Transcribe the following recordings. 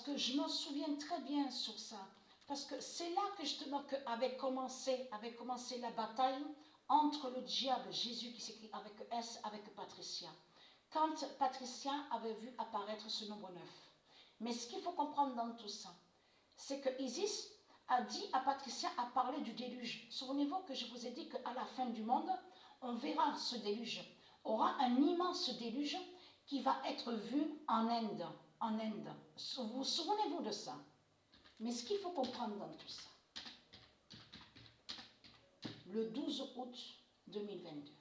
que je me souviens très bien sur ça. Parce que c'est là que justement avait commencé la bataille entre le diable, Jésus qui s'écrit avec S, avec Patricia. Quand Patricia avait vu apparaître ce nombre 9. Mais ce qu'il faut comprendre dans tout ça, c'est que Isis a dit à Patricia, a parlé du déluge. Souvenez-vous que je vous ai dit qu'à la fin du monde, on verra ce déluge. Aura un immense déluge qui va être vu en Inde. En Inde. Vous souvenez-vous de ça? Mais ce qu'il faut comprendre dans tout ça, le 12 août 2022,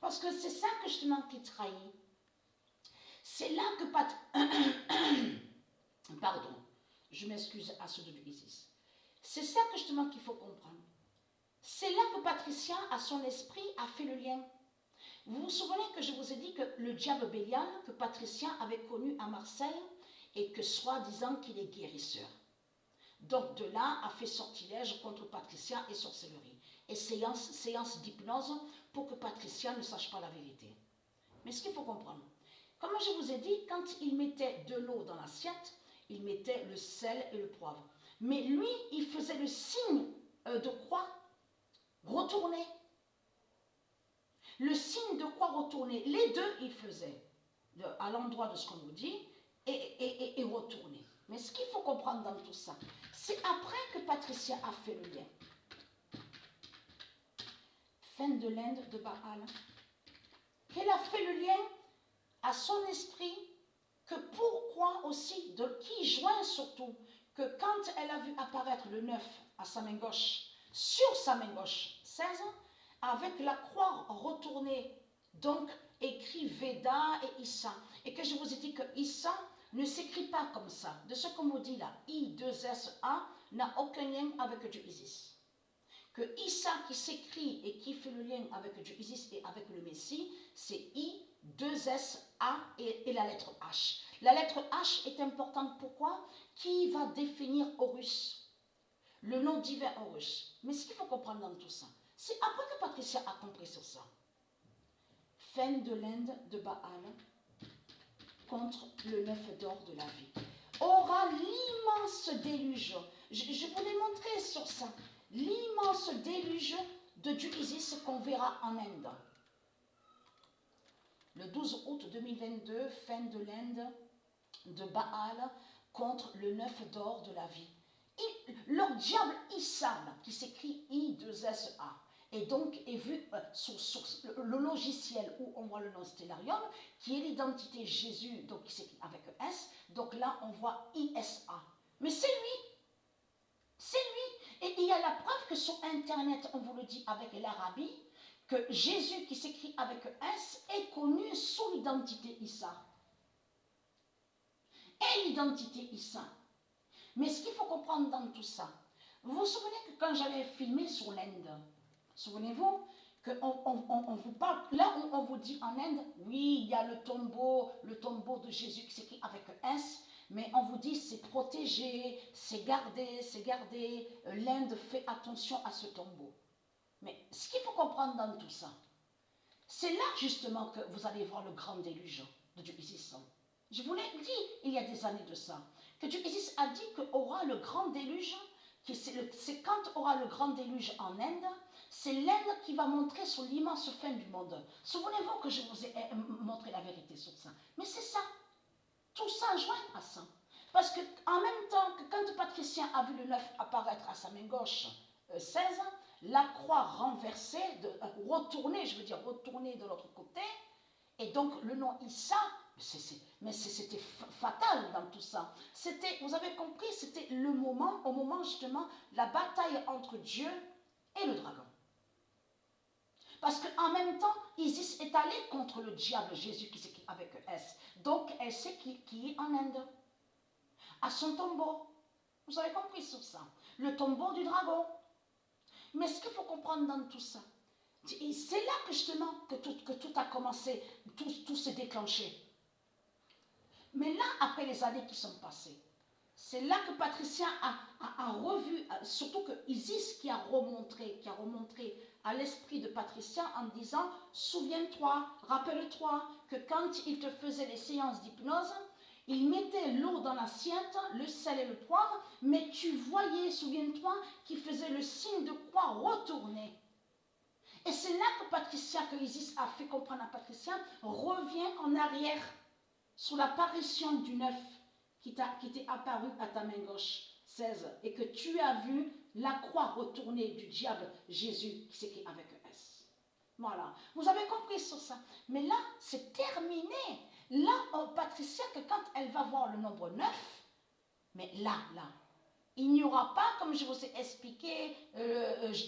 parce que c'est ça que justement qui trahit. C'est là que pardon, je m'excuse à ceux de l'Isis. C'est ça que justement qu'il faut comprendre. C'est là que Patricia, à son esprit, a fait le lien. Vous vous souvenez que je vous ai dit que le diable Bélial, que Patricia avait connu à Marseille, et que soi-disant qu'il est guérisseur. Donc de là a fait sortilège contre Patricia et sorcellerie. Et séance d'hypnose pour que Patricia ne sache pas la vérité. Mais ce qu'il faut comprendre, comme je vous ai dit, quand il mettait de l'eau dans l'assiette, il mettait le sel et le poivre. Mais lui, il faisait le signe de croix retourné. Le signe de croix retourné, les deux, il faisait à l'endroit de ce qu'on nous dit et retourné. Mais ce qu'il faut comprendre dans tout ça, c'est après que Patricia a fait le lien. Fin de l'Inde de Baal. Qu'elle a fait le lien à son esprit que pourquoi aussi, de qui joint surtout, que quand elle a vu apparaître le 9 à sa main gauche, sur sa main gauche, 16, avec la croix retournée, donc écrit Veda et Issa, et que je vous ai dit que Issa ne s'écrit pas comme ça. De ce qu'on me dit là, I2SA n'a aucun lien avec du Isis. Que Issa qui s'écrit et qui fait le lien avec du Isis et avec le Messie, c'est I2SA et la lettre H. La lettre H est importante, pourquoi? Qui va définir Horus, le nom divin Horus. Mais ce qu'il faut comprendre dans tout ça, c'est après que Patricia a compris sur ça. Fin de l'Inde de Baal contre le 9 d'or de la vie. Aura l'immense déluge. Je vous l'ai montré sur ça. L'immense déluge de du Isis qu'on verra en Inde. Le 12 août 2022, fin de l'Inde de Baal contre le 9 d'or de la vie. Leur diable Issa, qui s'écrit I2SA, et donc est vu sur le logiciel où on voit le nom Stellarium, qui est l'identité Jésus, donc qui s'écrit avec S, donc là on voit ISA. Mais c'est lui, c'est lui. Et il y a la preuve que sur Internet, on vous le dit avec l'Arabie, que Jésus qui s'écrit avec S est connu sous l'identité Issa. Et l'identité Issa. Mais ce qu'il faut comprendre dans tout ça, vous vous souvenez que quand j'avais filmé sur l'Inde, souvenez-vous qu'on vous parle, là où on vous dit en Inde, oui, il y a le tombeau de Jésus qui s'écrit avec S, mais on vous dit c'est protégé, c'est gardé, l'Inde fait attention à ce tombeau. Mais ce qu'il faut comprendre dans tout ça, c'est là justement que vous allez voir le grand déluge de Dieu Isis. Je vous l'ai dit il y a des années de ça, que Dieu Isis a dit qu'aura le grand déluge, c'est quand aura le grand déluge en Inde, c'est l'Inde qui va montrer sur l'immense fin du monde. Souvenez-vous que je vous ai montré la vérité sur ça. Mais c'est ça, tout ça joint à ça. Parce qu'en même temps que quand Patricia a vu le 9 apparaître à sa main gauche, 16, la croix renversée, retournée de l'autre côté, et donc le nom Issa, mais c'était fatal dans tout ça. C'était, vous avez compris, c'était au moment justement, la bataille entre Dieu et le dragon. Parce qu'en même temps, Isis est allée contre le diable Jésus qui s'écrit avec S. Donc elle sait qui est en Inde. À son tombeau. Vous avez compris sur ça. Le tombeau du dragon. Mais ce qu'il faut comprendre dans tout ça, c'est là que justement que tout a commencé, tout s'est déclenché. Mais là, après les années qui sont passées, c'est là que Patricia a revu, surtout que Isis qui a remontré à l'esprit de Patricia en disant, souviens-toi, rappelle-toi que quand il te faisait les séances d'hypnose, il mettait l'eau dans l'assiette, le sel et le poivre, mais tu voyais, souviens-toi, qu'il faisait le signe de croix retourner. Et c'est là que Patricia, que Isis a fait comprendre à Patricia, revient en arrière sous l'apparition du 9 qui t'est apparu à ta main gauche, 16, et que tu as vu la croix retournée du diable Jésus, qui s'écrit avec un S. Voilà, vous avez compris sur ça. Mais là, c'est terminé. Là, Patricia, que quand elle va voir le nombre 9, mais là, il n'y aura pas, comme je vous ai expliqué,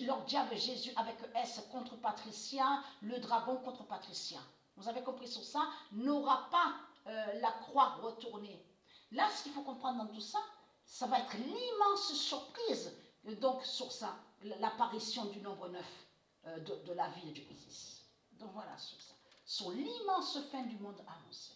leur diable Jésus avec S contre Patricia, le dragon contre Patricia. Vous avez compris sur ça? N'aura pas la croix retournée. Là, ce qu'il faut comprendre dans tout ça, ça va être l'immense surprise, donc sur ça, l'apparition du nombre 9 de la ville de Isis. Donc voilà sur ça, sur l'immense fin du monde avancé.